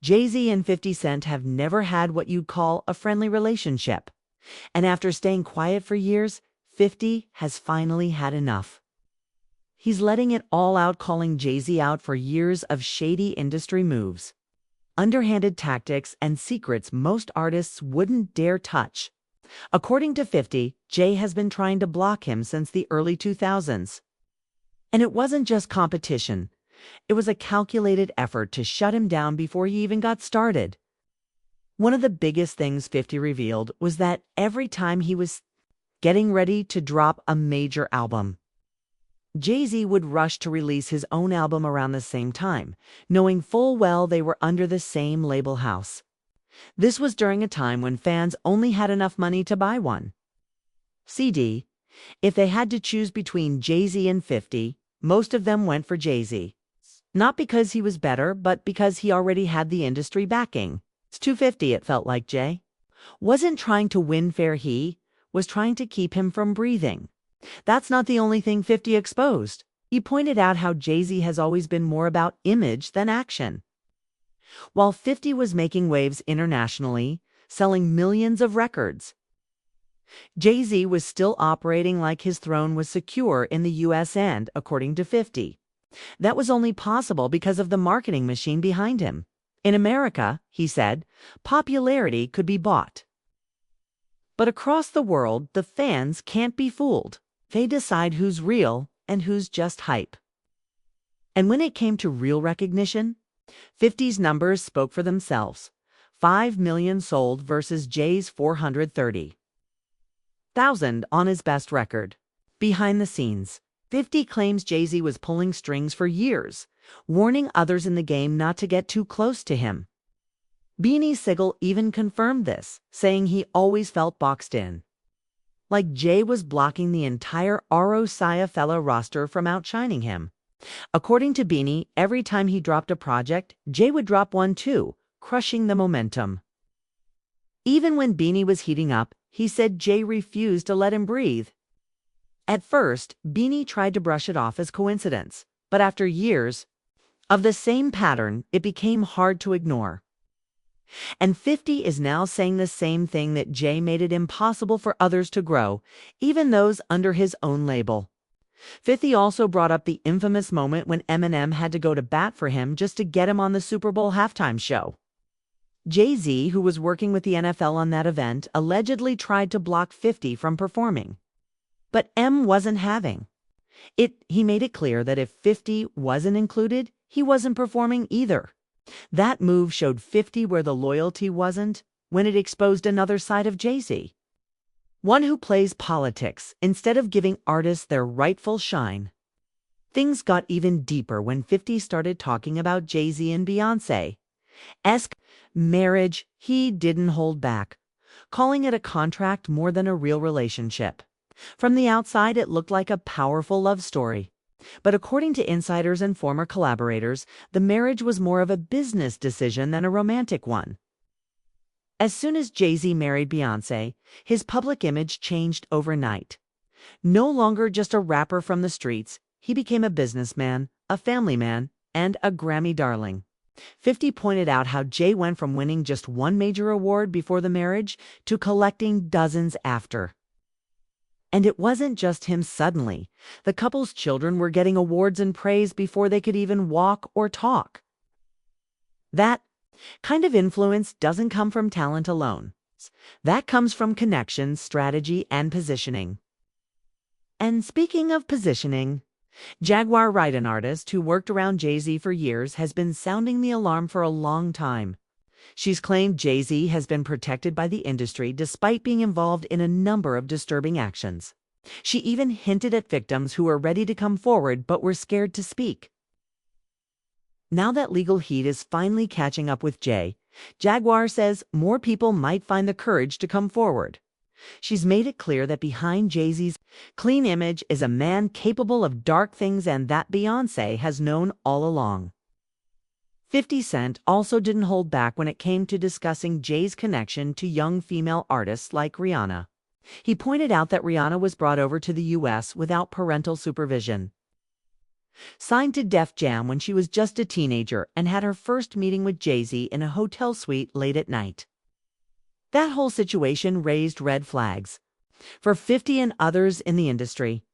Jay-Z and 50 Cent have never had what you'd call a friendly relationship. And after staying quiet for years, 50 has finally had enough. He's letting it all out, calling Jay-Z out for years of shady industry moves, underhanded tactics, and secrets most artists wouldn't dare touch. According to 50, Jay has been trying to block him since the early 2000s. And it wasn't just competition. It was a calculated effort to shut him down before he even got started. One of the biggest things 50 revealed was that every time he was getting ready to drop a major album, Jay-Z would rush to release his own album around the same time, knowing full well they were under the same label house. This was during a time when fans only had enough money to buy one CD. If they had to choose between Jay-Z and 50, most of them went for Jay-Z. Not because he was better, but because he already had the industry backing. It's 250, it felt like Jay wasn't trying to win fair, he was trying to keep him from breathing. That's not the only thing 50 exposed. He pointed out how Jay-Z has always been more about image than action. While 50 was making waves internationally, selling millions of records, Jay-Z was still operating like his throne was secure in the US, and, according to 50, that was only possible because of the marketing machine behind him. In America, he said, popularity could be bought. But across the world, the fans can't be fooled. They decide who's real and who's just hype. And when it came to real recognition, 50's numbers spoke for themselves. 5 million sold versus Jay's 430,000 on his best record. Behind the scenes, 50 claims Jay-Z was pulling strings for years, warning others in the game not to get too close to him. Beanie Sigel even confirmed this, saying he always felt boxed in, like Jay was blocking the entire Roc roster from outshining him. According to Beanie, every time he dropped a project, Jay would drop one too, crushing the momentum. Even when Beanie was heating up, he said Jay refused to let him breathe. At first, Beanie tried to brush it off as coincidence, but after years of the same pattern, it became hard to ignore. And 50 is now saying the same thing, that Jay made it impossible for others to grow, even those under his own label. 50 also brought up the infamous moment when Eminem had to go to bat for him just to get him on the Super Bowl halftime show. Jay-Z, who was working with the NFL on that event, allegedly tried to block 50 from performing. But M wasn't having it. He made it clear that if 50 wasn't included, he wasn't performing either. That move showed 50 where the loyalty wasn't, when it exposed another side of Jay-Z, one who plays politics instead of giving artists their rightful shine. Things got even deeper when 50 started talking about Jay-Z and Beyoncé's marriage. He didn't hold back, calling it a contract more than a real relationship. From the outside, it looked like a powerful love story. But according to insiders and former collaborators, the marriage was more of a business decision than a romantic one. As soon as Jay-Z married Beyoncé, his public image changed overnight. No longer just a rapper from the streets, he became a businessman, a family man, and a Grammy darling. 50 pointed out how Jay went from winning just one major award before the marriage to collecting dozens after. And it wasn't just him. Suddenly, the couple's children were getting awards and praise before they could even walk or talk. That kind of influence doesn't come from talent alone. That comes from connections, strategy, and positioning. And speaking of positioning, Jaguar Wright, an artist who worked around Jay-Z for years, has been sounding the alarm for a long time. She's claimed Jay-Z has been protected by the industry despite being involved in a number of disturbing actions. She even hinted at victims who were ready to come forward but were scared to speak. Now that legal heat is finally catching up with Jay, Jaguar says more people might find the courage to come forward. She's made it clear that behind Jay-Z's clean image is a man capable of dark things, and that Beyoncé has known all along. 50 Cent also didn't hold back when it came to discussing Jay's connection to young female artists like Rihanna. He pointed out that Rihanna was brought over to the U.S. without parental supervision. Signed to Def Jam when she was just a teenager and had her first meeting with Jay-Z in a hotel suite late at night. That whole situation raised red flags for 50 and others in the industry.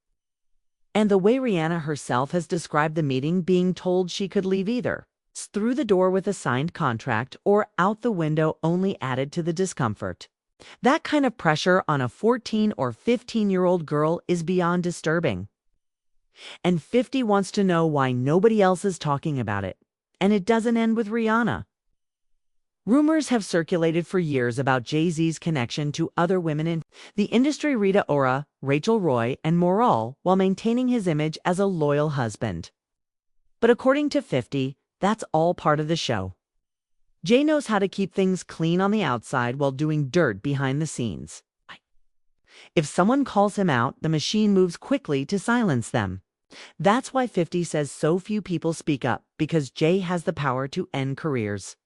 And the way Rihanna herself has described the meeting, being told she could leave either through the door with a signed contract or out the window, only added to the discomfort. That kind of pressure on a 14 or 15-year-old girl is beyond disturbing. And 50 wants to know why nobody else is talking about it. And it doesn't end with Rihanna. Rumors have circulated for years about Jay-Z's connection to other women in the industry, Rita Ora, Rachel Roy, and Moral, while maintaining his image as a loyal husband. But according to 50, that's all part of the show. Jay knows how to keep things clean on the outside while doing dirt behind the scenes. If someone calls him out, the machine moves quickly to silence them. That's why 50 says so few people speak up, because Jay has the power to end careers.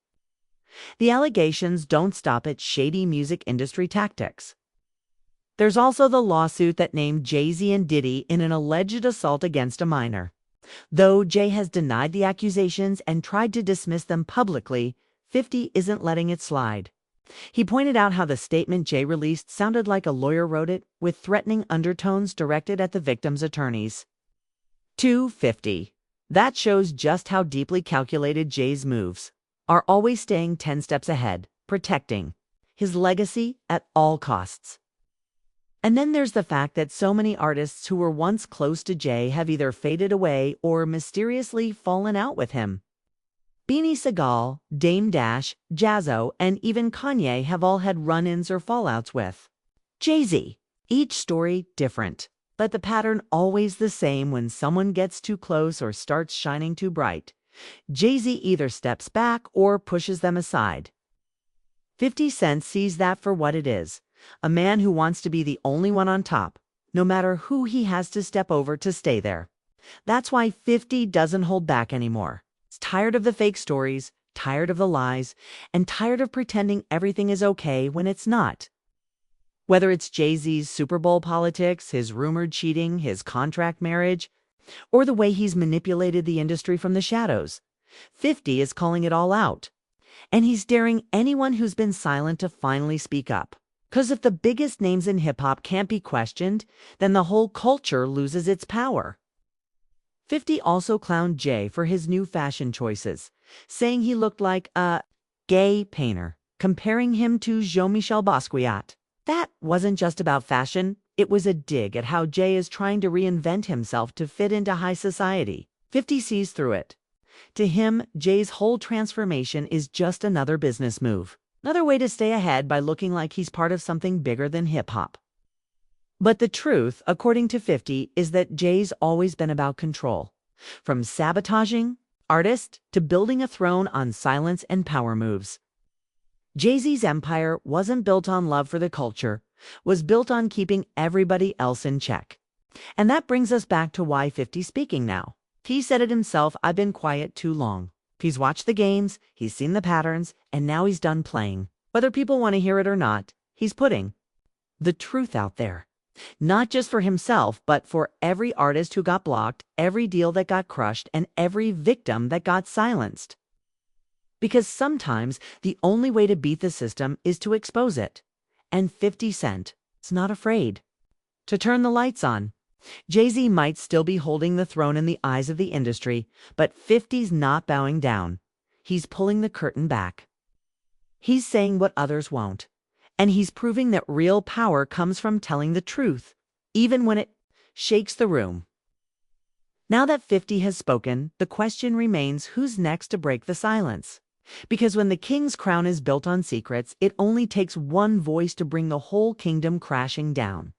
The allegations don't stop at shady music industry tactics. There's also the lawsuit that named Jay-Z and Diddy in an alleged assault against a minor. Though Jay has denied the accusations and tried to dismiss them publicly, 50 isn't letting it slide. He pointed out how the statement Jay released sounded like a lawyer wrote it, with threatening undertones directed at the victim's attorneys. 250. That shows just how deeply calculated Jay's moves are, always staying 10 steps ahead, protecting his legacy at all costs. And then there's the fact that so many artists who were once close to Jay have either faded away or mysteriously fallen out with him. Beanie Sigel, Dame Dash, Jazzo, and even Kanye have all had run-ins or fallouts with Jay-Z. Each story different, but the pattern always the same. When someone gets too close or starts shining too bright, Jay-Z either steps back or pushes them aside. 50 Cent sees that for what it is, a man who wants to be the only one on top, no matter who he has to step over to stay there. That's why 50 doesn't hold back anymore. He's tired of the fake stories, tired of the lies, and tired of pretending everything is okay when it's not. Whether it's Jay-Z's Super Bowl politics, his rumored cheating, his contract marriage, or the way he's manipulated the industry from the shadows, 50 is calling it all out. And he's daring anyone who's been silent to finally speak up. Because if the biggest names in hip-hop can't be questioned, then the whole culture loses its power. 50 also clowned Jay for his new fashion choices, saying he looked like a gay painter, comparing him to Jean-Michel Basquiat. That wasn't just about fashion, it was a dig at how Jay is trying to reinvent himself to fit into high society. 50 sees through it. To him, Jay's whole transformation is just another business move, another way to stay ahead by looking like he's part of something bigger than hip-hop. But the truth, according to 50, is that Jay's always been about control. From sabotaging artists to building a throne on silence and power moves. Jay-Z's empire wasn't built on love for the culture, was built on keeping everybody else in check. And that brings us back to why 50's speaking now. He said it himself, I've been quiet too long. He's watched the games, he's seen the patterns, and now he's done playing. Whether people want to hear it or not, he's putting the truth out there. Not just for himself, but for every artist who got blocked, every deal that got crushed, and every victim that got silenced. Because sometimes the only way to beat the system is to expose it. And 50 Cent is not afraid to turn the lights on. Jay-Z might still be holding the throne in the eyes of the industry, but 50's not bowing down. He's pulling the curtain back. He's saying what others won't. And he's proving that real power comes from telling the truth, even when it shakes the room. Now that 50 has spoken, the question remains, who's next to break the silence? Because when the king's crown is built on secrets, it only takes one voice to bring the whole kingdom crashing down.